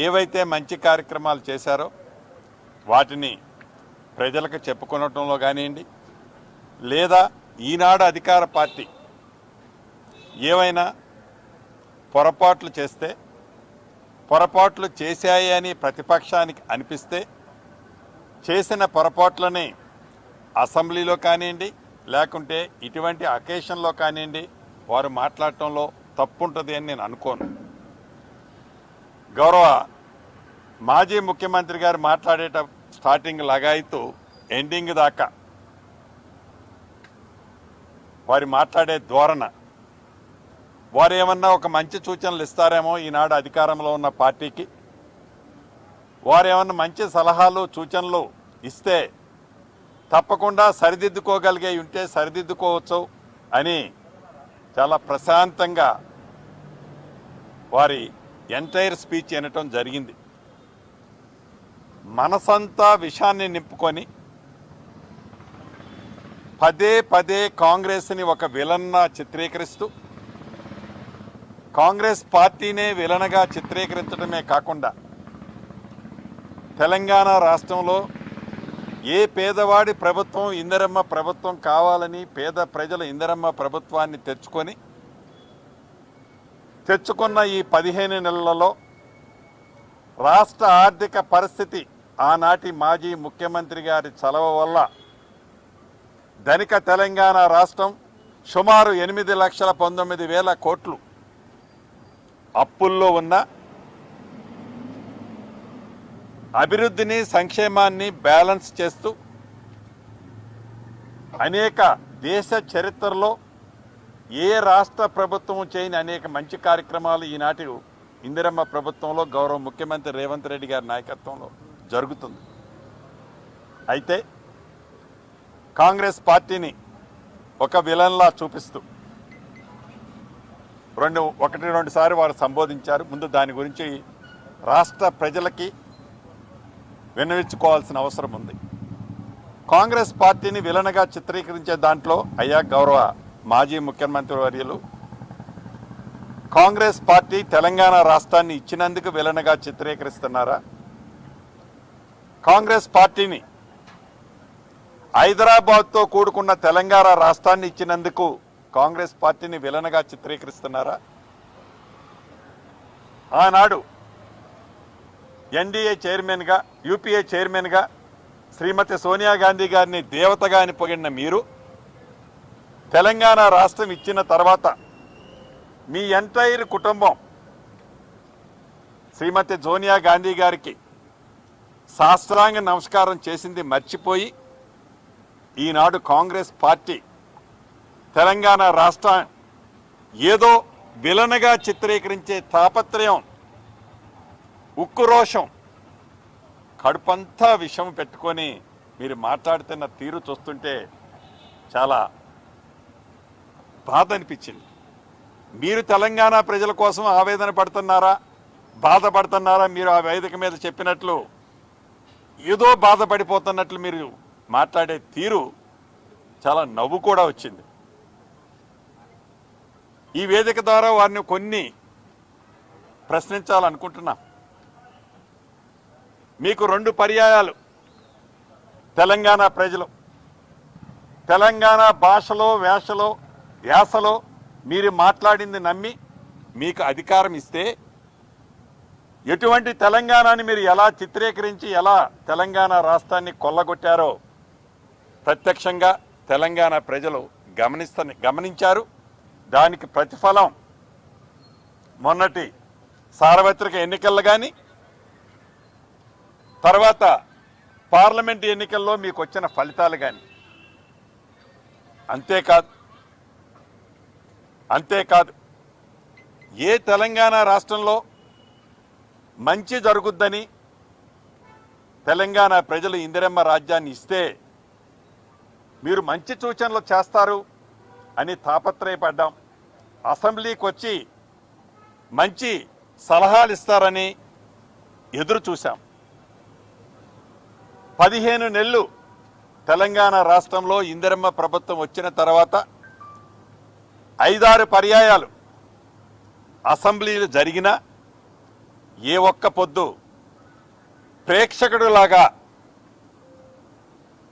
ఏవైతే మంచి కార్యక్రమాలు చేశారో వాటిని ప్రజలకు చెప్పుకోవటంలో కానివ్వండి, లేదా ఈనాడు అధికార పార్టీ ఏవైనా పొరపాట్లు చేస్తే, పొరపాట్లు చేశాయి అని ప్రతిపక్షానికి అనిపిస్తే చేసిన పొరపాట్లని అసెంబ్లీలో కానివ్వండి, లేకుంటే ఇటువంటి అకేషన్లో కానివ్వండి వారు మాట్లాడటంలో తప్పుంటుంది అని నేను అనుకోను. గౌరవ మాజీ ముఖ్యమంత్రి గారు మాట్లాడేట స్టార్టింగ్ లగాయితూ ఎండింగ్ దాకా వారి మాట్లాడే ధోరణ, వారు ఏమన్నా ఒక మంచి సూచనలు ఇస్తారేమో ఈనాడు అధికారంలో ఉన్న పార్టీకి, వారు ఏమన్నా మంచి సలహాలు సూచనలు ఇస్తే తప్పకుండా సరిదిద్దుకోగలిగే ఉంటే సరిదిద్దుకోవచ్చు అని చాలా ప్రశాంతంగా వారి ఎంటైర్ స్పీచ్ వినటం జరిగింది. మనసంతా విషాన్ని నింపుకొని పదే పదే కాంగ్రెస్ని ఒక విలన్గా చిత్రీకరిస్తూ, కాంగ్రెస్ పార్టీనే విలన్గా చిత్రీకరించడమే కాకుండా తెలంగాణ రాష్ట్రంలో ఏ పేదవాడి ప్రభుత్వం ఇందిరమ్మ ప్రభుత్వం కావాలని పేద ప్రజలు ఇందిరమ్మ ప్రభుత్వాన్ని తెచ్చుకున్న ఈ 15 నెలలలో రాష్ట్ర ఆర్థిక పరిస్థితి ఆనాటి మాజీ ముఖ్యమంత్రి గారి చలవ వల్ల ధనిక తెలంగాణ రాష్ట్రం సుమారు 8,19,000 కోట్లు అప్పుల్లో ఉన్న అభివృద్ధిని సంక్షేమాన్ని బ్యాలెన్స్ చేస్తూ అనేక దేశ చరిత్రలో ఏ రాష్ట్ర ప్రభుత్వం చేయని అనేక మంచి కార్యక్రమాలు ఈనాటి ఇందిరమ్మ ప్రభుత్వంలో గౌరవ ముఖ్యమంత్రి రేవంత్ రెడ్డి గారి నాయకత్వంలో జరుగుతుంది. అయితే కాంగ్రెస్ పార్టీని ఒక విలన్లా చూపిస్తూ ఒకటి రెండు సార్లు వారు సంబోధించారు. ముందు దాని గురించి రాష్ట్ర ప్రజలకి విన్నవించుకోవాల్సిన అవసరం ఉంది. కాంగ్రెస్ పార్టీని విలన్గా చిత్రీకరించే దాంట్లో అయ్యా గౌరవ మాజీ ముఖ్యమంత్రి వర్యులు, కాంగ్రెస్ పార్టీ తెలంగాణ రాష్ట్రాన్ని ఇచ్చినందుకు విలన్గా చిత్రీకరిస్తున్నారా? కాంగ్రెస్ పార్టీని హైదరాబాద్తో కూడుకున్న తెలంగాణ రాష్ట్రాన్ని ఇచ్చినందుకు కాంగ్రెస్ పార్టీని విలన్గా చిత్రీకరిస్తున్నారా? ఆనాడు ఎన్డీఏ చైర్మన్గా, యూపీఏ చైర్మన్గా శ్రీమతి సోనియా గాంధీ గారిని దేవతగా అని పొగిడిన మీరు తెలంగాణ రాష్ట్రం ఇచ్చిన తర్వాత మీ ఎంటైర్ కుటుంబం శ్రీమతి సోనియా గాంధీ గారికి సాష్టాంగ నమస్కారం చేసింది మర్చిపోయి ఈనాడు కాంగ్రెస్ పార్టీ తెలంగాణ రాష్ట్రం ఏదో విలన్గా చిత్రీకరించే తాపత్రయం, ఉక్రోషం, కడుపంతా విషం పెట్టుకొని మీరు మాట్లాడుతున్న తీరు చూస్తుంటే చాలా బాధ అనిపించింది. మీరు తెలంగాణ ప్రజల కోసం ఆవేదన పడుతున్నారా, బాధపడుతున్నారా? మీరు ఆ వేదిక మీద చెప్పినట్లు ఏదో బాధపడిపోతున్నట్లు మీరు మాట్లాడే తీరు చాలా నవ్వు కూడా వచ్చింది. ఈ వేదిక ద్వారా వారిని కొన్ని ప్రశ్నించాలనుకుంటున్నా. మీకు 2 పర్యాయాలు తెలంగాణ ప్రజలు తెలంగాణ భాషలో యాసలో మీరు మాట్లాడింది నమ్మి మీకు అధికారం ఇస్తే ఎటువంటి తెలంగాణని మీరు ఎలా చిత్రీకరించి ఎలా తెలంగాణ రాష్ట్రాన్ని కొల్లగొట్టారో ప్రత్యక్షంగా తెలంగాణ ప్రజలు గమనించారు. దానికి ప్రతిఫలం మొన్నటి సార్వత్రిక ఎన్నికల్లో కానీ తర్వాత పార్లమెంట్ ఎన్నికల్లో మీకు వచ్చిన ఫలితాలు కానీ. అంతేకాదు ఏ తెలంగాణ రాష్ట్రంలో మంచి జరుగుద్దని తెలంగాణ ప్రజలు ఇందిరమ్మ రాజ్యాన్ని ఇస్తే మీరు మంచి సూచనలు చేస్తారు అని తాపత్రయపడ్డాం. అసెంబ్లీకి వచ్చి మంచి సలహాలు ఇస్తారని ఎదురు చూశాం. 15 నెలలు తెలంగాణ రాష్ట్రంలో ఇందిరమ్మ ప్రభుత్వం వచ్చిన తర్వాత 5-6 పర్యాయాలు అసెంబ్లీలు జరిగినా ఏ ఒక్క పొద్దు ప్రేక్షకుడులాగా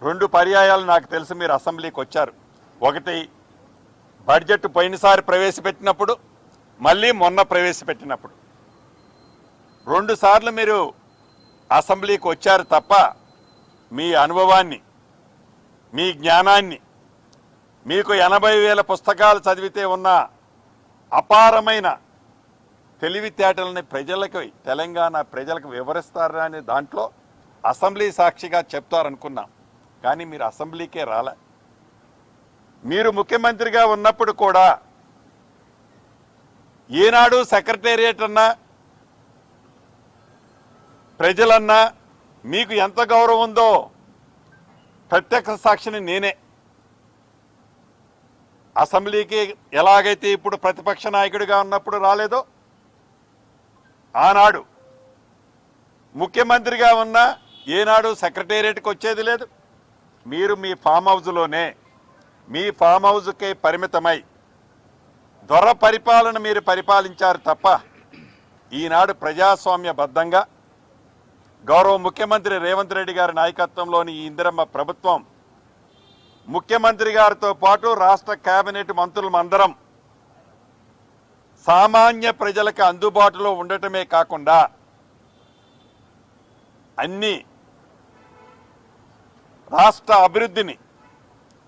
2 పర్యాయాలు నాకు తెలిసి మీరు అసెంబ్లీకి వచ్చారు. ఒకటి బడ్జెట్ పోయినసారి ప్రవేశపెట్టినప్పుడు, మళ్ళీ మొన్న ప్రవేశపెట్టినప్పుడు 2 సార్లు మీరు అసెంబ్లీకి వచ్చారు తప్ప మీ అనుభవాన్ని, మీ జ్ఞానాన్ని, మీకు 80,000 పుస్తకాలు చదివితే ఉన్న అపారమైన తెలివితేటలని ప్రజలకు, తెలంగాణ ప్రజలకు వివరిస్తారా అనే దాంట్లో అసెంబ్లీ సాక్షిగా చెప్తారనుకున్నాం. కానీ మీరు అసెంబ్లీకే రాలే. మీరు ముఖ్యమంత్రిగా ఉన్నప్పుడు కూడా ఏనాడు సెక్రటేరియట్ అన్నా, ప్రజలన్నా మీకు ఎంత గౌరవం ఉందో ప్రత్యక్ష సాక్షిని నేనే. అసెంబ్లీకి ఎలాగైతే ఇప్పుడు ప్రతిపక్ష నాయకుడిగా ఉన్నప్పుడు రాలేదో, ఆనాడు ముఖ్యమంత్రిగా ఉన్నా ఏనాడు సెక్రటేరియట్కి వచ్చేది లేదు. మీరు మీ ఫామ్ హౌస్లోనే, మీ ఫామ్ హౌస్కే పరిమితమై దొర పరిపాలన మీరు పరిపాలించారు తప్ప ఈనాడు ప్రజాస్వామ్యబద్ధంగా గౌరవ ముఖ్యమంత్రి రేవంత్ రెడ్డి గారి నాయకత్వంలోని ఈ ఇందిరమ్మ ప్రభుత్వం, ముఖ్యమంత్రి గారితో పాటు రాష్ట్ర కేబినెట్ మంత్రులందరం సామాన్య ప్రజలకు అందుబాటులో ఉండటమే కాకుండా అన్ని రాష్ట్ర అభివృద్ధిని,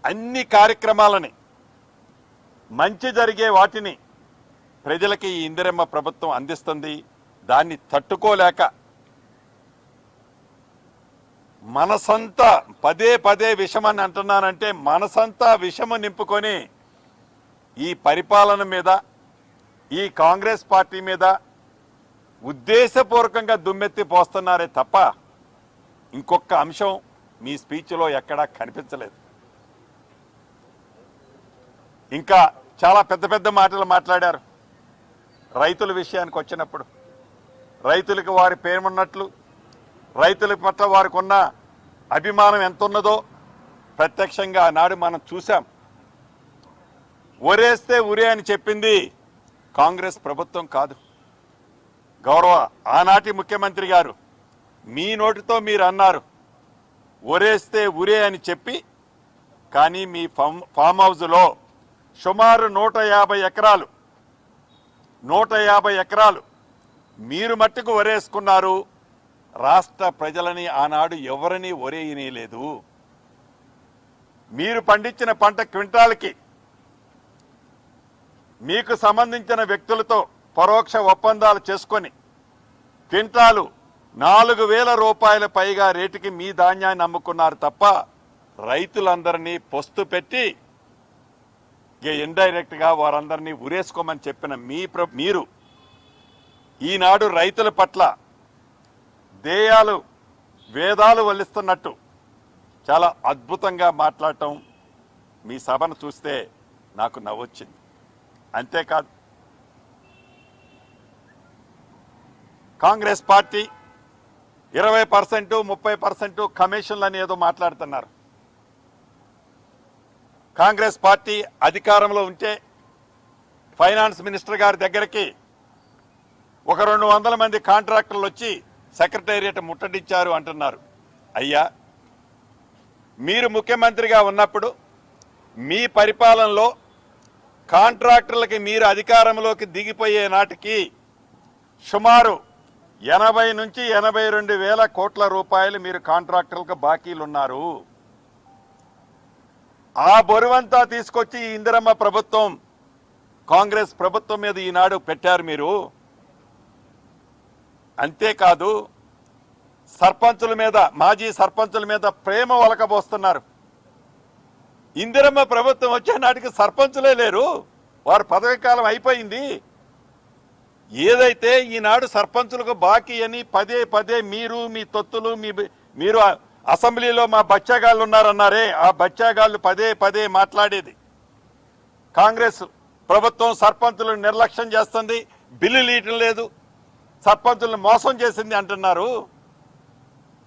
అన్ని కార్యక్రమాలని, మంచి జరిగే వాటిని ప్రజలకి ఈ ఇందిరమ్మ ప్రభుత్వం అందిస్తుంది. దాన్ని తట్టుకోలేక మనసంతా పదే పదే విషమని అంటున్నానంటే, మనసంతా విషము నింపుకొని ఈ పరిపాలన మీద, ఈ కాంగ్రెస్ పార్టీ మీద ఉద్దేశపూర్వకంగా దుమ్మెత్తి పోస్తున్నారే తప్ప ఇంకొక అంశం మీ స్పీచ్లో ఎక్కడా కనిపించలేదు. ఇంకా చాలా పెద్ద పెద్ద మాటలు మాట్లాడారు. రైతుల విషయానికి వచ్చినప్పుడు రైతులకు వారి పేరున్నట్లు, రైతుల పట్ల వారికి ఉన్న అభిమానం ఎంత ఉన్నదో ప్రత్యక్షంగా ఆనాడు మనం చూసాం. ఒరేస్తే ఉరే అని చెప్పింది కాంగ్రెస్ ప్రభుత్వం కాదు. గౌరవ ఆనాటి ముఖ్యమంత్రి గారు మీ నోటితో మీరు అన్నారు ఒరేస్తే ఉరే అని చెప్పి. కానీ మీ ఫామ్ హౌస్లో సుమారు 150 ఎకరాలు మీరు మట్టుకు ఒరేసుకున్నారు. రాష్ట్ర ప్రజలని ఆనాడు ఎవరిని ఒరేయనీయలేదు. మీరు పండించిన పంట క్వింటాల్కి మీకు సంబంధించిన వ్యక్తులతో పరోక్ష ఒప్పందాలు చేసుకొని క్వింటాలు 4,000 రూపాయల పైగా రేటుకి మీ ధాన్యాన్ని అమ్ముకున్నారు తప్ప రైతులందరినీ పొస్తు పెట్టి ఇండైరెక్ట్గా వారందరినీ ఉరేసుకోమని చెప్పిన మీరు ఈనాడు రైతుల పట్ల దేయాలు వేదాలు వల్లిస్తున్నట్టు చాలా అద్భుతంగా మాట్లాడటం, మీ సభను చూస్తే నాకు నవ్వొచ్చింది. అంతేకాదు, కాంగ్రెస్ పార్టీ 20%, 30% కమిషన్లని ఏదో మాట్లాడుతున్నారు. కాంగ్రెస్ పార్టీ అధికారంలో ఉంటే ఫైనాన్స్ మినిస్టర్ గారి దగ్గరికి ఒక 200 మంది కాంట్రాక్టర్లు వచ్చి సెక్రటేరియట్ ముట్టడించారు అంటున్నారు. అయ్యా, మీరు ముఖ్యమంత్రిగా ఉన్నప్పుడు మీ పరిపాలనలో కాంట్రాక్టర్లకి మీరు అధికారంలోకి దిగిపోయే నాటికి సుమారు 80 నుంచి 82 వేల కోట్ల రూపాయలు మీరు కాంట్రాక్టర్లకు బాకీలున్నారు. ఆ బరువంతా తీసుకొచ్చి ఇందిరమ్మ ప్రభుత్వం, కాంగ్రెస్ ప్రభుత్వం మీద ఈనాడు పెట్టారు మీరు. అంతేకాదు, సర్పంచుల మీద, మాజీ సర్పంచుల మీద ప్రేమ ఒలకబోస్తున్నారు. ఇందిరమ్మ ప్రభుత్వం వచ్చే నాటికి సర్పంచులే లేరు, వారు పదవి కాలం అయిపోయింది. ఏదైతే ఈనాడు సర్పంచులకు బాకీ అని పదే పదే మీరు, మీ తొత్తులు, మీరు అసెంబ్లీలో మా బచ్చాగాళ్ళు ఉన్నారన్నారే, ఆ బచ్చాగాళ్ళు పదే పదే మాట్లాడేది కాంగ్రెస్ ప్రభుత్వం సర్పంచులను నిర్లక్ష్యం చేస్తుంది, బిల్లులు ఇవ్వటం లేదు, సర్పంచులను మోసం చేసింది అంటున్నారు.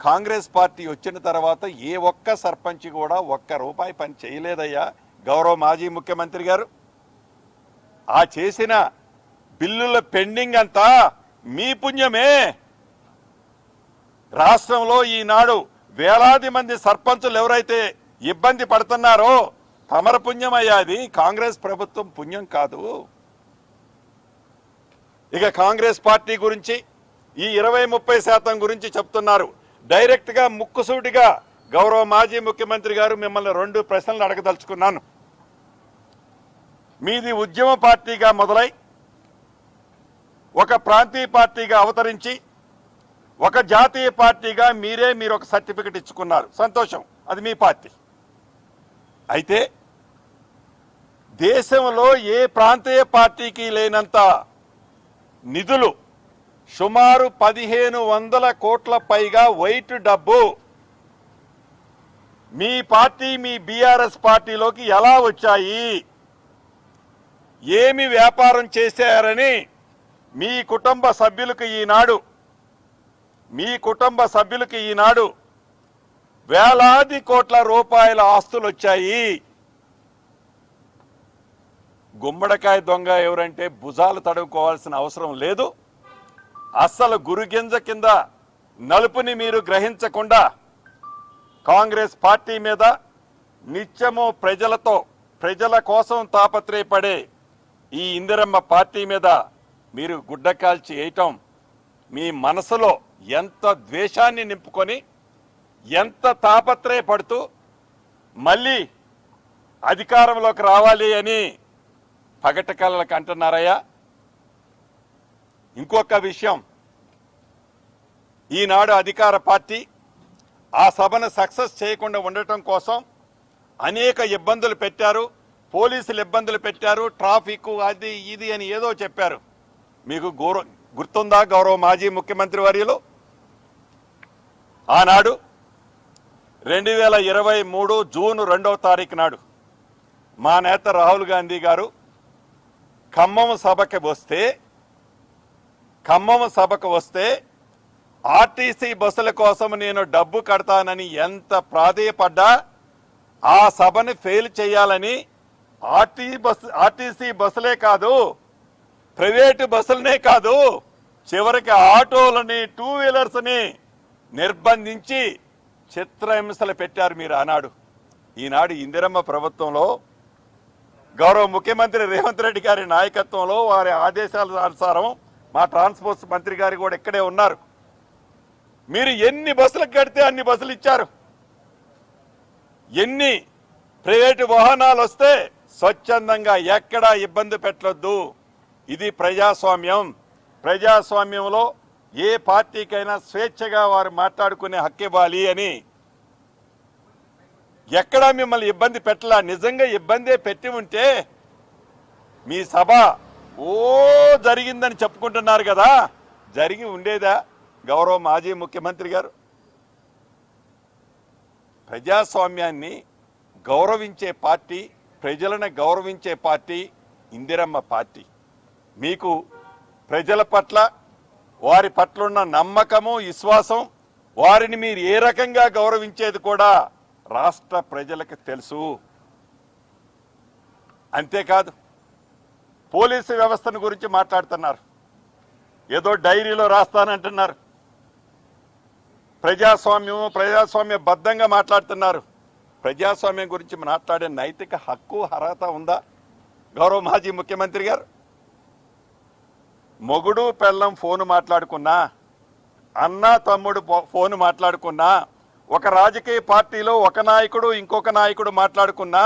కాంగ్రెస్ పార్టీ వచ్చిన తర్వాత ఏ ఒక్క సర్పంచ్ కూడా ₹1 పని చేయలేదయ్యా గౌరవ మాజీ ముఖ్యమంత్రి గారు. ఆ చేసిన బిల్లుల పెండింగ్ అంతా మీ పుణ్యమే. రాష్ట్రంలో ఈనాడు వేలాది మంది సర్పంచులు ఎవరైతే ఇబ్బంది పడుతున్నారో తమర పుణ్యమయ్యాది, కాంగ్రెస్ ప్రభుత్వం పుణ్యం కాదు. ఇక కాంగ్రెస్ పార్టీ గురించి ఈ 20-30% గురించి చెప్తున్నారు. డైరెక్ట్ గా ముక్కుసూటిగా గౌరవ మాజీ ముఖ్యమంత్రి గారు మిమ్మల్ని 2 ప్రశ్నలు అడగదలుచుకున్నాను. మీది ఉద్యమ పార్టీగా మొదలై ఒక ప్రాంతీయ పార్టీగా అవతరించి ఒక జాతీయ పార్టీగా మీరు ఒక సర్టిఫికెట్ ఇచ్చుకున్నారు, సంతోషం, అది మీ పార్టీ. అయితే దేశంలో ఏ ప్రాంతీయ పార్టీకి లేనంత నిధులు సుమారు 1500 కోట్ల పైగా వైట్ డబ్బు మీ పార్టీ, మీ బీఆర్ఎస్ పార్టీలోకి ఎలా వచ్చాయి, ఏమి వ్యాపారం చేశారని మీ కుటుంబ సభ్యులకు ఈనాడు వేలాది కోట్ల రూపాయల ఆస్తులు వచ్చాయి. గుమ్మడికాయ దొంగ ఎవరంటే భుజాలు తడుకోవాల్సిన అవసరం లేదు. అస్సలు గురుగింజ కింద నలుపుని మీరు గ్రహించకుండా కాంగ్రెస్ పార్టీ మీద నిత్యము ప్రజల కోసం తాపత్రయపడే ఈ ఇందిరమ్మ పార్టీ మీద మీరు గుడ్డ కాల్చి వేయటం మీ మనసులో ఎంత ద్వేషాన్ని నింపుకొని ఎంత తాపత్రయపడుతూ మళ్ళీ అధికారంలోకి రావాలి అని పగటి కళ్ళకు అంటున్నారయ్యా. ఇంకొక విషయం, ఈనాడు అధికార పార్టీ ఆ సభను సక్సెస్ చేయకుండా ఉండటం కోసం అనేక ఇబ్బందులు పెట్టారు, పోలీసులు ఇబ్బందులు పెట్టారు, ట్రాఫిక్ అది ఇది అని ఏదో చెప్పారు. మీకు గుర్తుందా గౌరవ మాజీ ముఖ్యమంత్రి వర్యులు? ఆనాడు 2023 జూన్ 2వ తారీఖు నాడు మా నేత రాహుల్ గాంధీ గారు ఖమ్మం సభకు వస్తే ఆర్టీసీ బస్సుల కోసం నేను డబ్బు కడతానని ఎంత ప్రాధేయపడ్డా ఆ సభని ఫెయిల్ చేయాలని ఆర్టీసీ బస్సులే కాదు, ప్రైవేటు బస్సులనే కాదు, చివరికి ఆటోలని, 2 వీలర్స్ని నిర్బంధించి చిత్రహింసలు పెట్టారు మీరు ఆనాడు. ఈనాడు ఇందిరమ్మ ప్రభుత్వంలో గౌరవ ముఖ్యమంత్రి రేవంత్ రెడ్డి గారి నాయకత్వంలో వారి ఆదేశాల అనుసారం మా ట్రాన్స్పోర్ట్ మంత్రి గారు కూడా ఇక్కడే ఉన్నారు. మీరు ఎన్ని బస్సులకు కడితే అన్ని బస్సులు ఇచ్చారు. ఎన్ని ప్రైవేటు వాహనాలు వస్తే స్వచ్ఛందంగా ఎక్కడా ఇబ్బంది పెట్టొద్దు. ఇది ప్రజాస్వామ్యంలో ఏ పార్టీకైనా స్వేచ్ఛగా వారు మాట్లాడుకునే హక్కు ఇవ్వాలి అని ఎక్కడా మిమ్మల్ని ఇబ్బంది పెట్టలా. నిజంగా ఇబ్బందే పెట్టి ఉంటే మీ సభ జరిగిందని చెప్పుకుంటున్నారు కదా, జరిగి ఉండేదా గౌరవ మాజీ ముఖ్యమంత్రి గారు? ప్రజాస్వామ్యాన్ని గౌరవించే పార్టీ, ప్రజలను గౌరవించే పార్టీ ఇందిరమ్మ పార్టీ. మీకు ప్రజల పట్ల వారి పట్ల ఉన్న నమ్మకము, విశ్వాసం, వారిని మీరు ఏ రకంగా గౌరవించేది కూడా రాష్ట్ర ప్రజలకు తెలుసు. అంతేకాదు పోలీసు వ్యవస్థను గురించి మాట్లాడుతున్నారు, ఏదో డైరీలో రాస్తానంటున్నారు. ప్రజాస్వామ్య బద్ధంగా మాట్లాడుతున్నారు. ప్రజాస్వామ్యం గురించి మాట్లాడే నైతిక హక్కు, అర్హత ఉందా గౌరవ మాజీ ముఖ్యమంత్రి గారు? మొగుడు పెళ్ళం ఫోను మాట్లాడుకున్నా, అన్న తమ్ముడు ఫోను మాట్లాడుకున్నా, ఒక రాజకీయ పార్టీలో ఒక నాయకుడు ఇంకొక నాయకుడు మాట్లాడుకున్నా,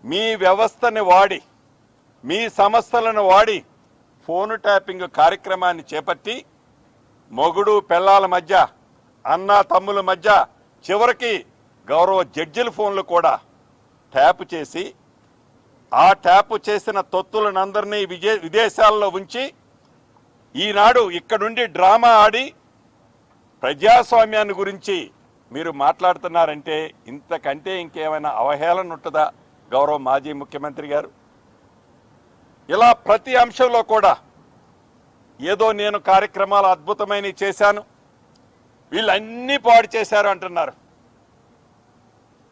మీ వ్యవస్థని వాడి, మీ సంస్థలను వాడి ఫోను ట్యాపింగ్ కార్యక్రమాన్ని చేపట్టి మొగుడు పెళ్ళాల మధ్య, అన్న తమ్ముల మధ్య, చివరికి గౌరవ జడ్జిల ఫోన్లు కూడా ట్యాప్ చేసి ఆ ట్యాప్ చేసిన తొత్తులనందరినీ విదేశాల్లో ఉంచి ఈనాడు ఇక్కడుండి డ్రామా ఆడి ప్రజాస్వామ్యాన్ని గురించి మీరు మాట్లాడుతున్నారంటే ఇంతకంటే ఇంకేమైనా అవహేళన ఉంటుందా గౌరవ మాజీ ముఖ్యమంత్రి గారు? ఇలా ప్రతి అంశంలో కూడా ఏదో నేను కార్యక్రమాలు అద్భుతమైనవి చేశాను, వీళ్ళన్నీ పాడు చేశారు అంటున్నారు.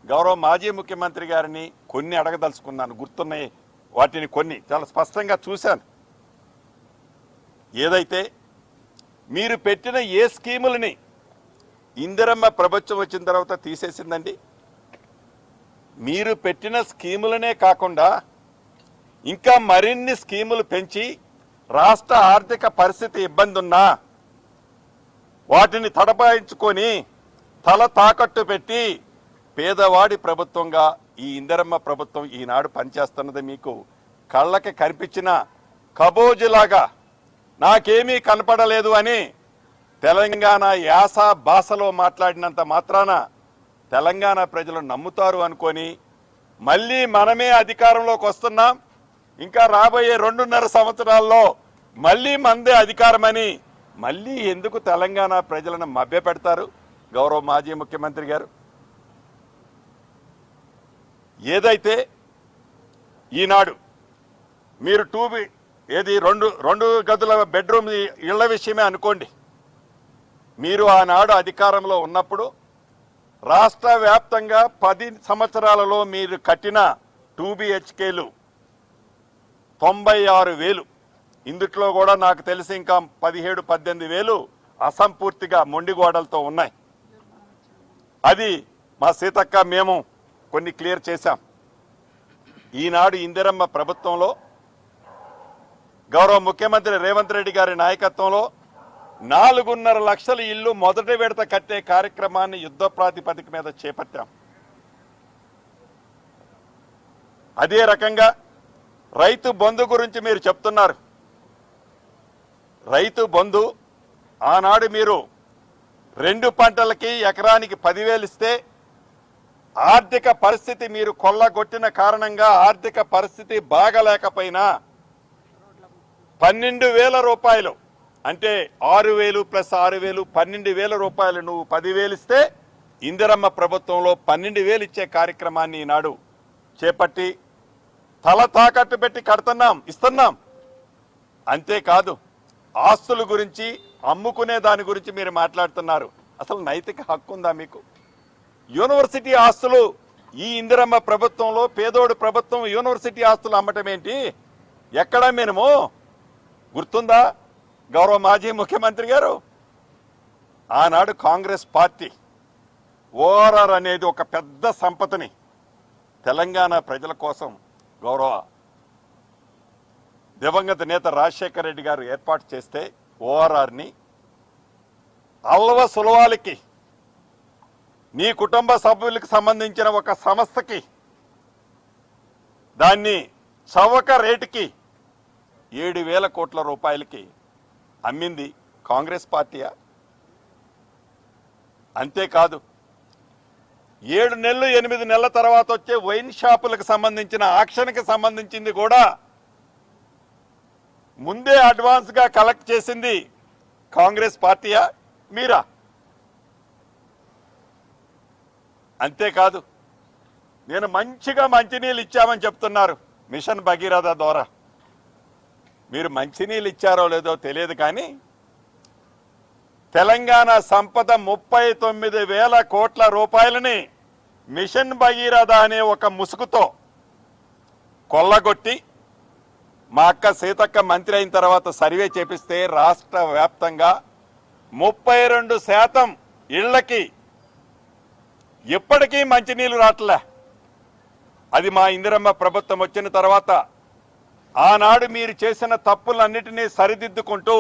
గౌరవ మాజీ ముఖ్యమంత్రి గారిని కొన్ని అడగదలుచుకున్నాను, గుర్తున్నాయి వాటిని కొన్ని చాలా స్పష్టంగా చూశాను. ఏదైతే మీరు పెట్టిన ఏ స్కీములని ఇందిరమ్మ ప్రభుత్వం వచ్చిన తర్వాత తీసేసిందండి? మీరు పెట్టిన స్కీములనే కాకుండా ఇంకా మరిన్ని స్కీములు పెంచి రాష్ట్ర ఆర్థిక పరిస్థితి ఇబ్బంది ఉన్నా వాటిని తడపాయించుకొని తల తాకట్టు పెట్టి పేదవాడి ప్రభుత్వంగా ఈ ఇందిరమ్మ ప్రభుత్వం ఈనాడు పనిచేస్తున్నది మీకు కళ్ళకి కనిపించిన కబోజులాగా నాకేమీ కనపడలేదు అని తెలంగాణ యాస భాషలో మాట్లాడినంత మాత్రాన తెలంగాణ ప్రజలు నమ్ముతారు అనుకొని మళ్ళీ మనమే అధికారంలోకి వస్తున్నాం, ఇంకా రాబోయే 2.5 సంవత్సరాల్లో మళ్ళీ మందే అధికారమని మళ్ళీ ఎందుకు తెలంగాణ ప్రజలను మభ్యపెడతారు గౌరవ మాజీ ముఖ్యమంత్రి గారు? ఏదైతే ఈనాడు మీరు రెండు గదుల బెడ్రూమ్ ఇళ్ల విషయమే అనుకోండి. మీరు ఆనాడు అధికారంలో ఉన్నప్పుడు రాష్ట్ర వ్యాప్తంగా 10 సంవత్సరాలలో మీరు కట్టిన 2 BHKలు 96,000. ఇందుట్లో కూడా నాకు తెలిసి ఇంకా 17-18,000 అసంపూర్తిగా మొండిగోడలతో ఉన్నాయి. అది మా సీతక్క మేము కొన్ని క్లియర్ చేశాం. ఈనాడు ఇందిరమ్మ ప్రభుత్వంలో గౌరవ ముఖ్యమంత్రి రేవంత్ రెడ్డి గారి నాయకత్వంలో 4.5 లక్షల ఇల్లు మొదటి విడత కట్టే కార్యక్రమాన్ని యుద్ధ ప్రాతిపదిక మీద చేపట్టాం. అదే రకంగా రైతు బంధు గురించి మీరు చెప్తున్నారు. రైతు బంధు ఆనాడు మీరు 2 పంటలకి ఎకరానికి 10,000 ఇస్తే ఆర్థిక పరిస్థితి మీరు కొల్లగొట్టిన కారణంగా ఆర్థిక పరిస్థితి బాగలేకపోయినా 12,000 రూపాయలు అంటే 6,000 ప్లస్ 6,000 12,000 రూపాయలు నువ్వు 10,000 ఇస్తే ఇందిరమ్మ ప్రభుత్వంలో 12,000 ఇచ్చే కార్యక్రమాన్ని ఈనాడు చేపట్టి తల తాకట్టు పెట్టి ఇస్తున్నాం. అంతేకాదు ఆస్తుల గురించి అమ్ముకునే దాని గురించి మీరు మాట్లాడుతున్నారు. అసలు నైతిక హక్కు ఉందా మీకు? యూనివర్సిటీ ఆస్తులు ఈ ఇందిరమ్మ ప్రభుత్వంలో పేదోడు ప్రభుత్వం యూనివర్సిటీ ఆస్తులు అమ్మటం ఏంటి? ఎక్కడ మేము గుర్తుందా గౌరవ మాజీ ముఖ్యమంత్రి గారు? ఆనాడు కాంగ్రెస్ పార్టీ ఓఆర్ఆర్ అనేది ఒక పెద్ద సంపదని తెలంగాణ ప్రజల కోసం గౌరవ దివంగత నేత రాజశేఖర రెడ్డి గారు ఏర్పాటు చేస్తే ఓఆర్ఆర్ని అల్వ సులవాలకి నీ కుటుంబ సభ్యులకు సంబంధించిన ఒక సంస్థకి దాన్ని చవక రేటుకి 7,000 కోట్ల రూపాయలకి అమ్మింది కాంగ్రెస్ పార్టీయా? అంతేకాదు 7 నెలలు 8 నెలల తర్వాత వచ్చే వైన్ షాపులకు సంబంధించిన ఆక్షన్కి సంబంధించింది కూడా ముందే అడ్వాన్స్గా కలెక్ట్ చేసింది కాంగ్రెస్ పార్టీయా మీరా? అంతేకాదు నేను మంచిగా మంచినీళ్ళు ఇచ్చామని చెప్తున్నారు మిషన్ భగీరథ ద్వారా. మీరు మంచినీళ్ళు ఇచ్చారో లేదో తెలియదు కానీ తెలంగాణ సంపద 39,000 కోట్ల రూపాయలని మిషన్ భగీరథ అనే ఒక ముసుగుతో కొల్లగొట్టి మా అక్క సీతక్క మంత్రి అయిన తర్వాత సర్వే చేపిస్తే రాష్ట్ర వ్యాప్తంగా 32% ఇళ్లకి ఎప్పటికీ మంచినీళ్ళు రావట్లే. అది మా ఇందిరమ్మ ప్రభుత్వం వచ్చిన తర్వాత ఆనాడు మీరు చేసిన తప్పులన్నిటినీ సరిదిద్దుకుంటూ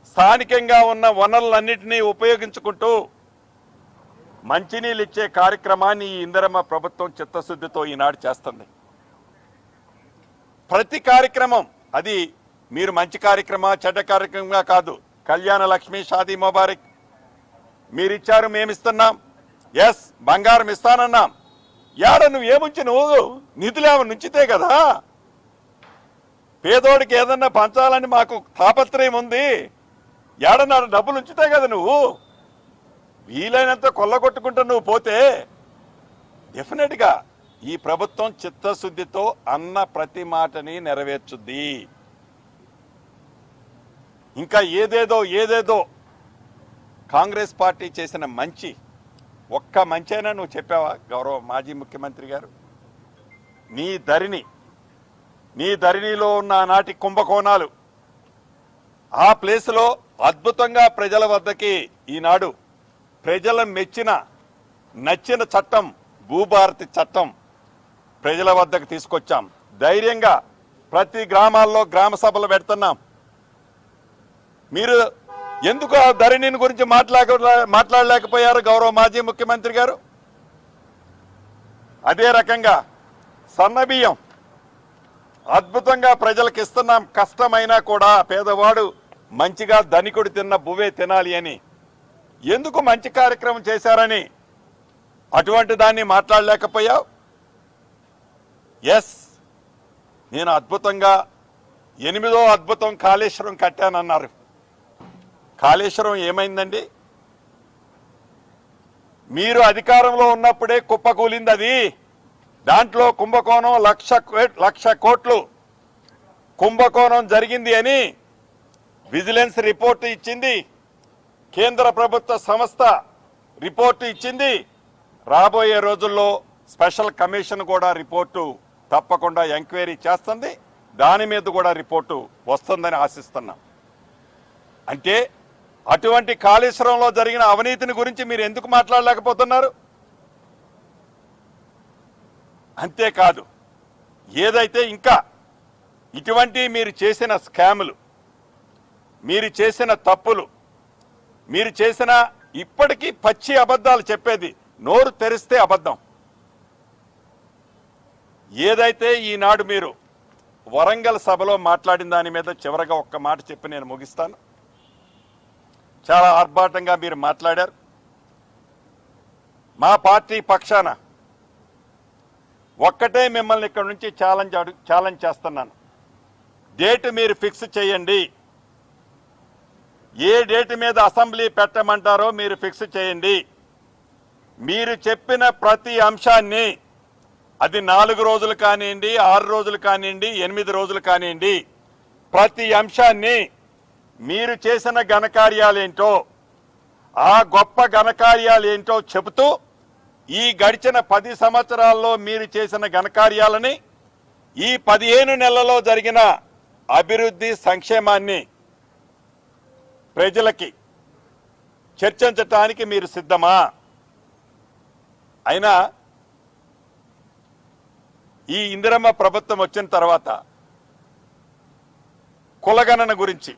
స్థానికంగా ఉన్న వనరులన్నిటినీ ఉపయోగించుకుంటూ మంచినీళ్ళు ఇచ్చే కార్యక్రమాన్ని ఈ ఇందిరమ్మ ప్రభుత్వం చిత్తశుద్ధితో ఈనాడు చేస్తుంది. ప్రతి కార్యక్రమం అది మీరు మంచి కార్యక్రమా చెడ్డ కార్యక్రమంగా కాదు. కళ్యాణ లక్ష్మి షాదీ ముబారక్ మీరిచ్చారు, మేమిస్తున్నాం. ఎస్ బంగారం ఇస్తానన్నాం. యాడ నువ్వు ఏముంచి నువ్వు నిధులేమని ఉంచితే కదా. పేదోడికి ఏదన్నా పంచాలని మాకు తాపత్రయం ఉంది. ఏడన్నా డబ్బులు ఉంచితే కదా నువ్వు. వీలైనంత కొల్లగొట్టుకుంటూ నువ్వు పోతే డెఫినెట్గా ఈ ప్రభుత్వం చిత్తశుద్ధితో అన్న ప్రతి మాటని నెరవేర్చుద్ది. ఇంకా ఏదేదో కాంగ్రెస్ పార్టీ చేసిన మంచి ఒక్క మంచైనా నువ్వు చెప్పావా గౌరవ మాజీ ముఖ్యమంత్రి గారు? నీ ధరణిలో ఉన్న నాటి కుంభకోణాలు ఆ ప్లేస్లో అద్భుతంగా ప్రజల వద్దకి ఈనాడు ప్రజల నచ్చిన చట్టం భూభారతి చట్టం ప్రజల వద్దకు తీసుకొచ్చాం. ధైర్యంగా ప్రతి గ్రామాల్లో గ్రామ సభలు పెడుతున్నాం. మీరు ఎందుకు ఆ ధరణిని గురించి మాట్లాడలేకపోయారు గౌరవ మాజీ ముఖ్యమంత్రి గారు? అదే రకంగా సన్నబియ్యం అద్భుతంగా ప్రజలకు ఇస్తున్నాం. కష్టమైనా కూడా పేదవాడు మంచిగా ధనికుడు తిన్న బువ్వే తినాలి అని ఎందుకు మంచి కార్యక్రమం చేశారని అటువంటి దాన్ని మాట్లాడలేకపోయావు? ఎస్, నేను అద్భుతంగా 8వ అద్భుతం కాళేశ్వరం కట్టానన్నారు. కాళేశ్వరం ఏమైందండి? మీరు అధికారంలో ఉన్నప్పుడే కుప్పకూలింది అది. దాంట్లో కుంభకోణం 1,00,00,000 కోట్లు కుంభకోణం జరిగింది అని విజిలెన్స్ రిపోర్టు ఇచ్చింది. కేంద్ర ప్రభుత్వ సంస్థ రిపోర్టు ఇచ్చింది. రాబోయే రోజుల్లో స్పెషల్ కమిషన్ కూడా రిపోర్టు తప్పకుండా ఎంక్వైరీ చేస్తుంది. దాని మీద కూడా రిపోర్టు వస్తుందని ఆశిస్తున్నాం. అంటే అటువంటి కాళేశ్వరంలో జరిగిన అవినీతిని గురించి మీరు ఎందుకు మాట్లాడలేకపోతున్నారు? అంతేకాదు, ఏదైతే ఇంకా ఇటువంటి మీరు చేసిన స్కాములు, మీరు చేసిన తప్పులు, మీరు చేసిన ఇప్పటికీ పచ్చి అబద్ధాలు చెప్పేది, నోరు తెరిస్తే అబద్ధం. ఏదైతే ఈనాడు మీరు వరంగల్ సభలో మాట్లాడిన దాని మీద చివరగా ఒక్క మాట చెప్పి నేను ముగిస్తాను. చాలా ఆర్భాటంగా మీరు మాట్లాడారు. మా పార్టీ పక్షాన ఒక్కటే మిమ్మల్ని ఇక్కడ నుంచి ఛాలెంజ్ చేస్తున్నాను. డేట్ మీరు ఫిక్స్ చేయండి. ఏ డేట్ మీద అసెంబ్లీ పెట్టమంటారో మీరు ఫిక్స్ చేయండి. మీరు చెప్పిన ప్రతి అంశాన్ని, అది 4 రోజులు కానివ్వండి, 6 రోజులు కానివ్వండి, 8 రోజులు కానివ్వండి, ప్రతి అంశాన్ని మీరు చేసిన ఘనకార్యాలేంటో, ఆ గొప్ప ఘనకార్యాలేంటో చెబుతూ ఈ గడిచిన 10 సంవత్సరాల్లో మీరు చేసిన ఘనకార్యాలని, ఈ 15 నెలల్లో జరిగిన అభివృద్ధి సంక్షేమాన్ని ప్రజలకి చర్చించటానికి మీరు సిద్ధమా? అయినా ఈ ఇందిరమ్మ ప్రభుత్వం వచ్చిన తర్వాత కులగణన గురించి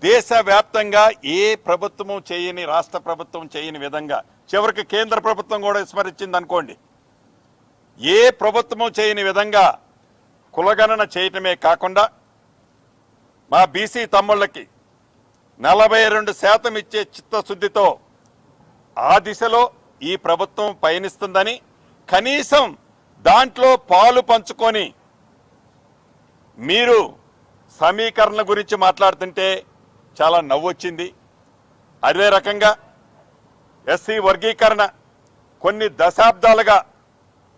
దేశవ్యాప్తంగా ఏ ప్రభుత్వము చేయని, రాష్ట్ర ప్రభుత్వం చేయని విధంగా, చివరికి కేంద్ర ప్రభుత్వం కూడా విస్మరించింది అనుకోండి, ఏ ప్రభుత్వము చేయని విధంగా కులగణన చేయటమే కాకుండా మా బీసీ తమ్ముళ్ళకి 42% ఇచ్చే చిత్తశుద్ధితో ఆ దిశలో ఈ ప్రభుత్వం పయనిస్తుందని, కనీసం దాంట్లో పాలు పంచుకొని మీరు సమీకరణ గురించి మాట్లాడుతుంటే చాలా నవ్వొచ్చింది. అదే రకంగా ఎస్సీ వర్గీకరణ కొన్ని దశాబ్దాలుగా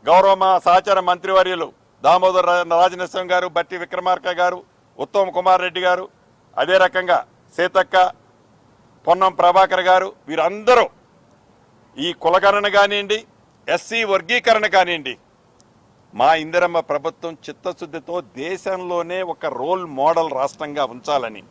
గౌరవ మా సహచార మంత్రివర్యులు దామోదర్ రాజనరసింహ గారు, బట్టి విక్రమార్క గారు, ఉత్తమ్ కుమార్ రెడ్డి గారు, అదే రకంగా సీతక్క, పొన్నం ప్రభాకర్ గారు, వీరందరూ ఈ కులగణన కానివ్వండి, ఎస్సీ వర్గీకరణ కానివ్వండి, మా ఇందిరమ్మ ప్రభుత్వం చిత్తశుద్ధితో దేశంలోనే ఒక రోల్ మోడల్ రాష్ట్రంగా ఉంచాలని